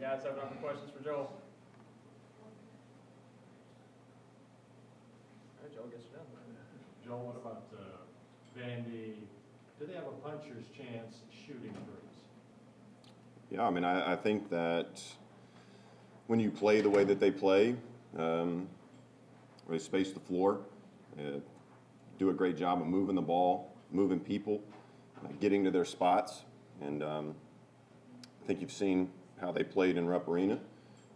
guys have other questions for Joel? All right, Joel, get you done. Joel, what about Vandy? Do they have a puncher's chance shooting threes? Yeah, I mean, I think that when you play the way that they play, they space the floor, do a great job of moving the ball, moving people, getting to their spots. And I think you've seen how they played in Rupp Arena.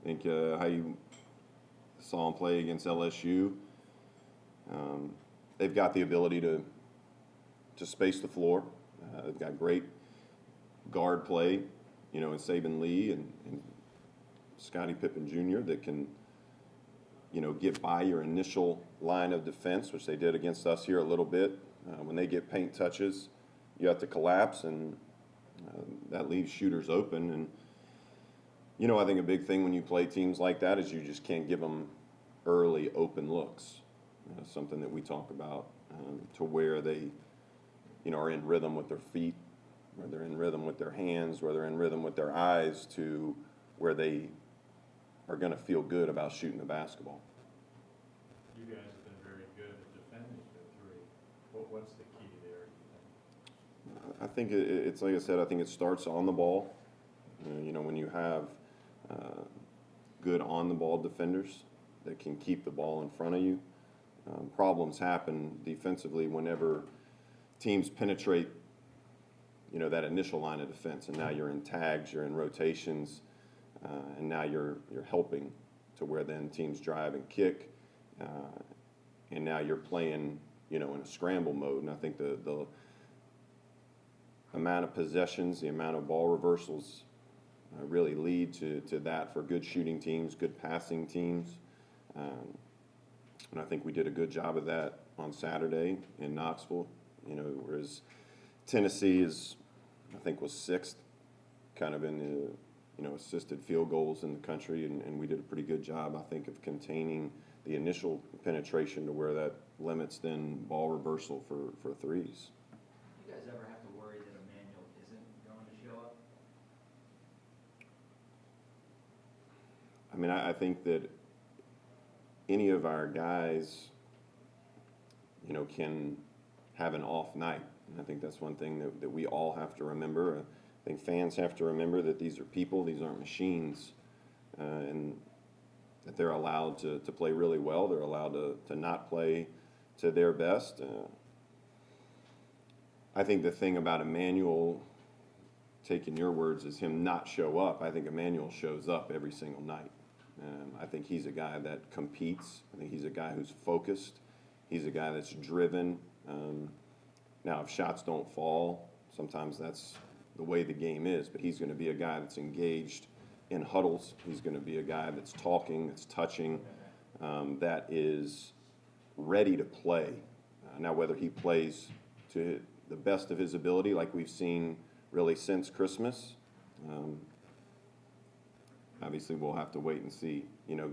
I think how you saw them play against LSU. They've got the ability to space the floor. They've got great guard play, in Saban Lee and Scottie Pippen Jr. that can, get by your initial line of defense, which they did against us here a little bit. When they get paint touches, you have to collapse, and that leaves shooters open. And, I think a big thing when you play teams like that is you just can't give them early open looks. Something that we talk about to where they, are in rhythm with their feet, where they're in rhythm with their hands, where they're in rhythm with their eyes, to where they are going to feel good about shooting the basketball. You guys have been very good at defending the three. What's the key there, do you think? I think it's like I said, I think it starts on the ball. When you have good on-the-ball defenders that can keep the ball in front of you. Problems happen defensively whenever teams penetrate, that initial line of defense, and now you're in tags, you're in rotations, and now you're helping to where then teams drive and kick, and now you're playing, in a scramble mode. And I think the amount of possessions, the amount of ball reversals really lead to that for good shooting teams, good passing teams. And I think we did a good job of that on Saturday in Knoxville, whereas Tennessee I think was sixth kind of in the, assisted field goals in the country, and we did a pretty good job, I think, of containing the initial penetration to where that limits then ball reversal for threes. Do you guys ever have to worry that Emmanuel isn't going to show up? I mean, I think that any of our guys, can have an off night. And I think that's one thing that we all have to remember. I think fans have to remember that these are people, these aren't machines, and that they're allowed to play really well. They're allowed to not play to their best. I think the thing about Emmanuel, taking your words, is him not show up. I think Emmanuel shows up every single night. I think he's a guy that competes. I think he's a guy who's focused. He's a guy that's driven. Now, if shots don't fall, sometimes that's the way the game is, but he's going to be a guy that's engaged in huddles. He's going to be a guy that's talking, that's touching, that is ready to play. Now, whether he plays to the best of his ability, like we've seen really since Christmas, obviously we'll have to wait and see,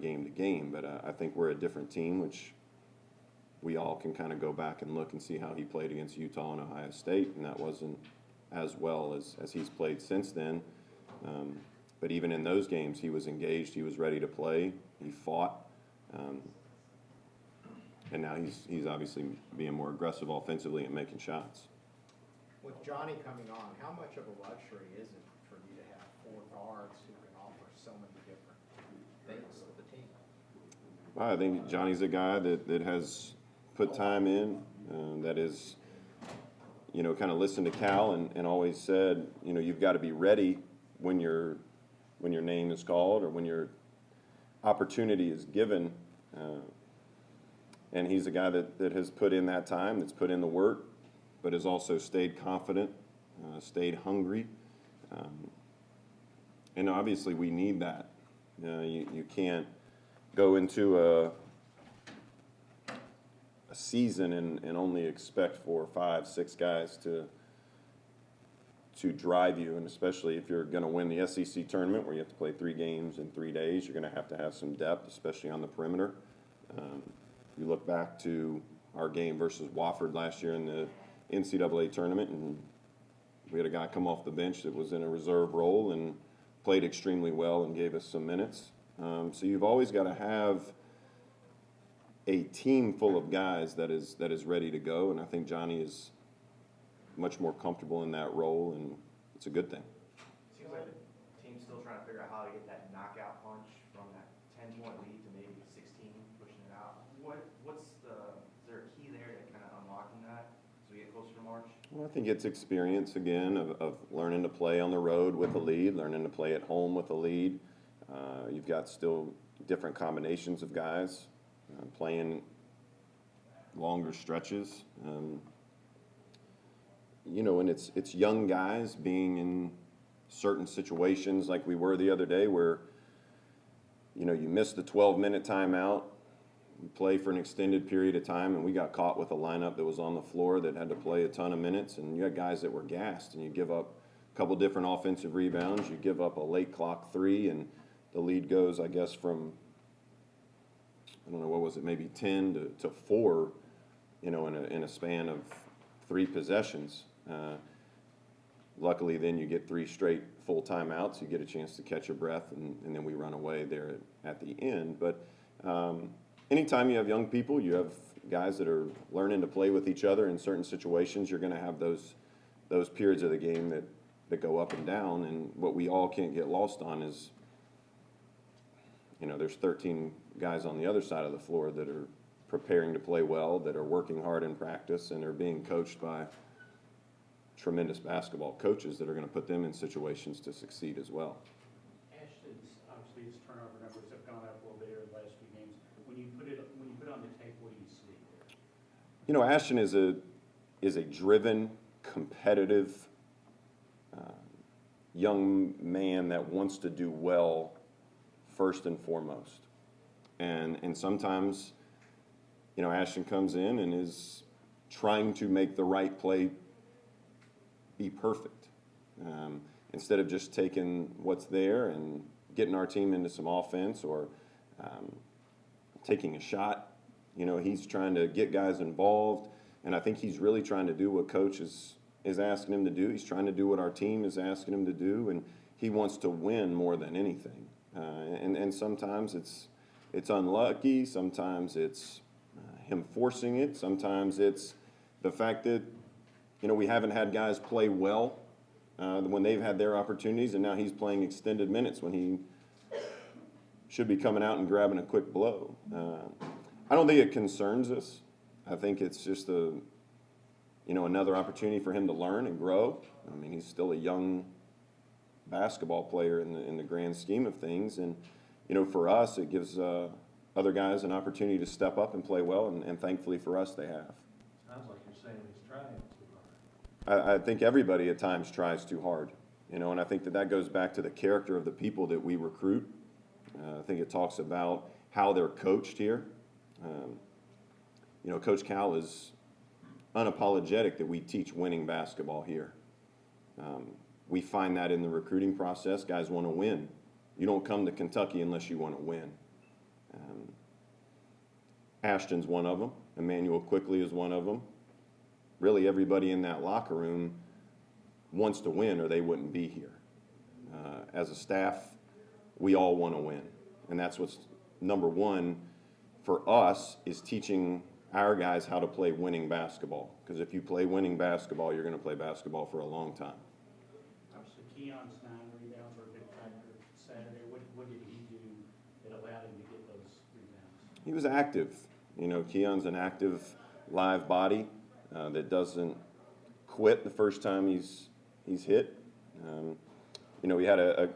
game to game. But I think we're a different team, which we all can kind of go back and look and see how he played against Utah and Ohio State, and that wasn't as well as he's played since then. But even in those games, he was engaged, he was ready to play, he fought, and now he's obviously being more aggressive offensively and making shots. With Johnny coming on, how much of a luxury is it for you to have four guards who can offer so many different things to the team? Well, I think Johnny's a guy that has put time in, that is, kind of listened to Cal and always said, you've got to be ready when your name is called or when your opportunity is given. And he's a guy that has put in that time, that's put in the work, but has also stayed confident, stayed hungry. And obviously we need that. You can't go into a season and only expect 4, 5, 6 guys to drive you, and especially if you're going to win the SEC tournament where you have to play 3 games in 3 days, you're going to have some depth, especially on the perimeter. You look back to our game versus Wofford last year in the NCAA tournament, and we had a guy come off the bench that was in a reserve role, and played extremely well and gave us some minutes. So you've always got to have a team full of guys that is ready to go, and I think Johnny is much more comfortable in that role, and it's a good thing. Seems like the team's still trying to figure out how to get that knockout punch from that 10-point lead to maybe 16, pushing it out. Is there a key there to kind of unlocking that as we get closer to March? Well, I think it's experience again of learning to play on the road with a lead, learning to play at home with a lead. You've got still different combinations of guys playing longer stretches. You know, and it's young guys being in certain situations like we were the other day where, you know, you miss the 12-minute timeout, you play for an extended period of time, and we got caught with a lineup that was on the floor that had to play a ton of minutes, and you had guys that were gassed, and you give up a couple different offensive rebounds, you give up a late clock three, and the lead goes, I guess, from, I don't know, what was it, maybe 10 to 4, you know, in a span of 3 possessions. Luckily, then you get 3 straight full timeouts. You get a chance to catch your breath, and then we run away there at the end. But anytime you have young people, you have guys that are learning to play with each other in certain situations, you're going to have those periods of the game that go up and down. And what we all can't get lost on is, you know, there's 13 guys on the other side of the floor that are preparing to play well, that are working hard in practice, and are being coached by tremendous basketball coaches that are going to put them in situations to succeed as well. Ashton's, obviously his turnover numbers have gone up a little bit here the last few games. When you put it on the tape, what do you see there? You know, Ashton is a driven, competitive young man that wants to do well first and foremost. And sometimes, you know, Ashton comes in and is trying to make the right play be perfect. Instead of just taking what's there and getting our team into some offense or taking a shot, you know, he's trying to get guys involved, and I think he's really trying to do what Coach is asking him to do. He's trying to do what our team is asking him to do, and he wants to win more than anything. And sometimes it's unlucky, sometimes it's him forcing it, sometimes it's the fact that, you know, we haven't had guys play well when they've had their opportunities, and now he's playing extended minutes when he should be coming out and grabbing a quick blow. I don't think it concerns us. I think it's just another opportunity for him to learn and grow. I mean, he's still a young basketball player in the grand scheme of things, and you know, for us, it gives other guys an opportunity to step up and play well, and thankfully for us, they have. Sounds like you're saying he's trying too hard. I think everybody at times tries too hard, you know, and I think that goes back to the character of the people that we recruit. I think it talks about how they're coached here. You know, Coach Cal is unapologetic that we teach winning basketball here. We find that in the recruiting process. Guys want to win. You don't come to Kentucky unless you want to win. Ashton's one of them. Emmanuel Quickly is one of them. Really, everybody in that locker room wants to win or they wouldn't be here. As a staff, we all want to win. And that's what's number one for us, is teaching our guys how to play winning basketball. Because if you play winning basketball, you're going to play basketball for a long time. Obviously, Keon's 9 rebounds were a big factor Saturday. What did he do that allowed him to get those rebounds? He was active. You know, Keon's an active, live body that doesn't quit the first time he's hit. You know, we had a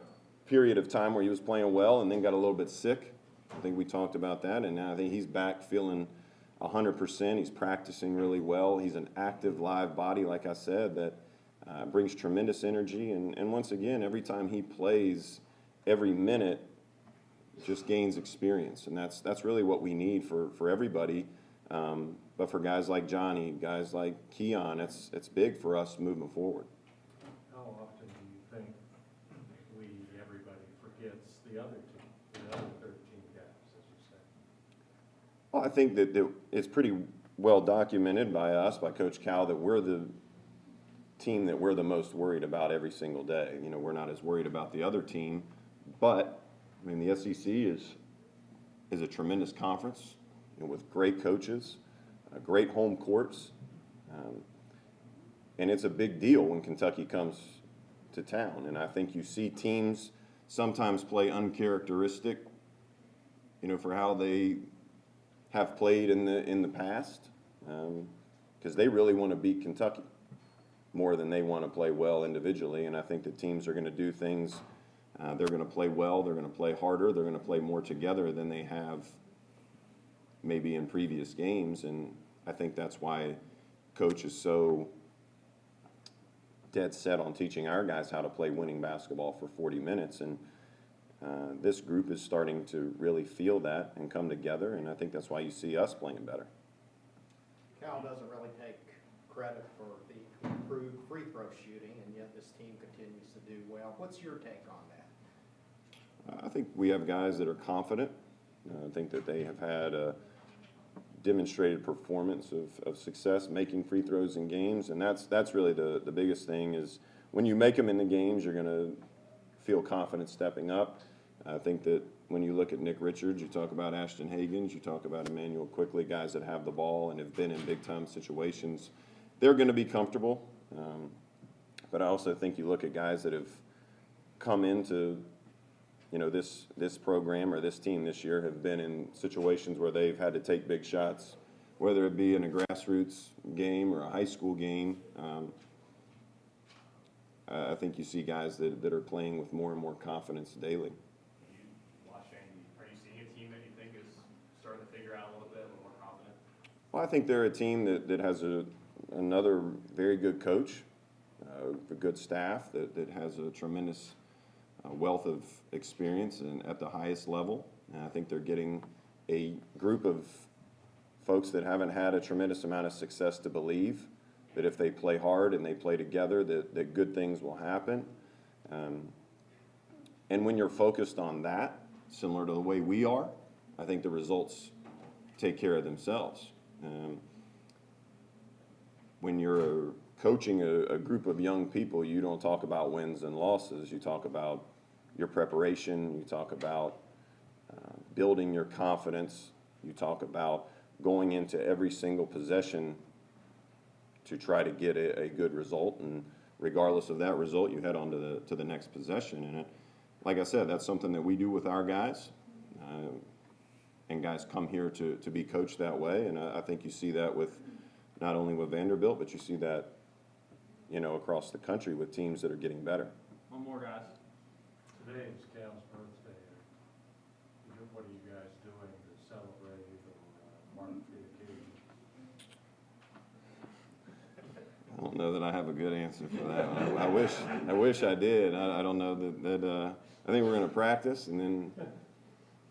period of time where he was playing well and then got a little bit sick. I think we talked about that, and now I think he's back feeling 100%. He's practicing really well. He's an active, live body, like I said, that brings tremendous energy. And once again, every time he plays, every minute just gains experience. And that's really what we need for everybody. But for guys like Johnny, guys like Keon, it's big for us moving forward. How often do you think everybody forgets the other team, the other 13 guys, as you say? Well, I think that it's pretty well documented by us, by Coach Cal, that we're team that we're the most worried about every single day. You know, we're not as worried about the other team, but, I mean, the SEC is a tremendous conference, you know, with great coaches, great home courts, and it's a big deal when Kentucky comes to town. And I think you see teams sometimes play uncharacteristic, you know, for how they have played in the past, because they really want to beat Kentucky more than they want to play well individually. And I think the teams are going to do things. They're going to play well. They're going to play harder. They're going to play more together than they have maybe in previous games. And I think that's why Coach is so dead set on teaching our guys how to play winning basketball for 40 minutes. And this group is starting to really feel that and come together, and I think that's why you see us playing better. Cal doesn't really take credit for the improved free throw shooting, and yet this team continues to do well. What's your take on that? I think we have guys that are confident. I think that they have had a demonstrated performance of success making free throws in games, and that's really the biggest thing is when you make them in the games, you're going to feel confident stepping up. I think that when you look at Nick Richards, you talk about Ashton Hagans, you talk about Emmanuel Quickly, guys that have the ball and have been in big-time situations, they're going to be comfortable. But I also think you look at guys that have come into, you know, this program or this team this year have been in situations where they've had to take big shots, whether it be in a grassroots game or a high school game. I think you see guys that are playing with more and more confidence daily. Are you seeing a team that you think is starting to figure out a little bit more confident? Well, I think they're a team that has another very good coach, a good staff that has a tremendous wealth of experience and at the highest level. And I think they're getting a group of folks that haven't had a tremendous amount of success to believe that if they play hard and they play together, that good things will happen. And when you're focused on that, similar to the way we are, I think the results take care of themselves. When you're coaching a group of young people, you don't talk about wins and losses. You talk about your preparation. You talk about building your confidence. You talk about going into every single possession to try to get a good result, and regardless of that result, you head on to the next possession. And like I said, that's something that we do with our guys, and guys come here to be coached that way. And I think you see that with not only with Vanderbilt, but you see that, you know, across the country with teams that are getting better. One more, guys. Today is Cal's birthday. What are you guys doing to celebrate or mark the occasion? I don't know that I have a good answer for that. I wish I did. I don't know that I think we're going to practice, and then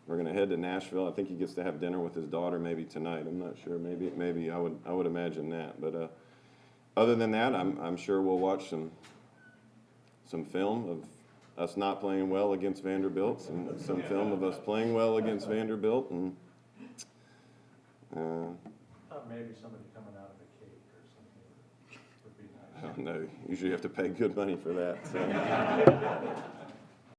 we're going to head to Nashville. I think he gets to have dinner with his daughter maybe tonight. I'm not sure. Maybe I would imagine that. But other than that, I'm sure we'll watch some film of us not playing well against Vanderbilt, and some film of us playing well against Vanderbilt, and Maybe somebody coming out of a cake or something would be nice. I don't know. Usually you have to pay good money for that. So.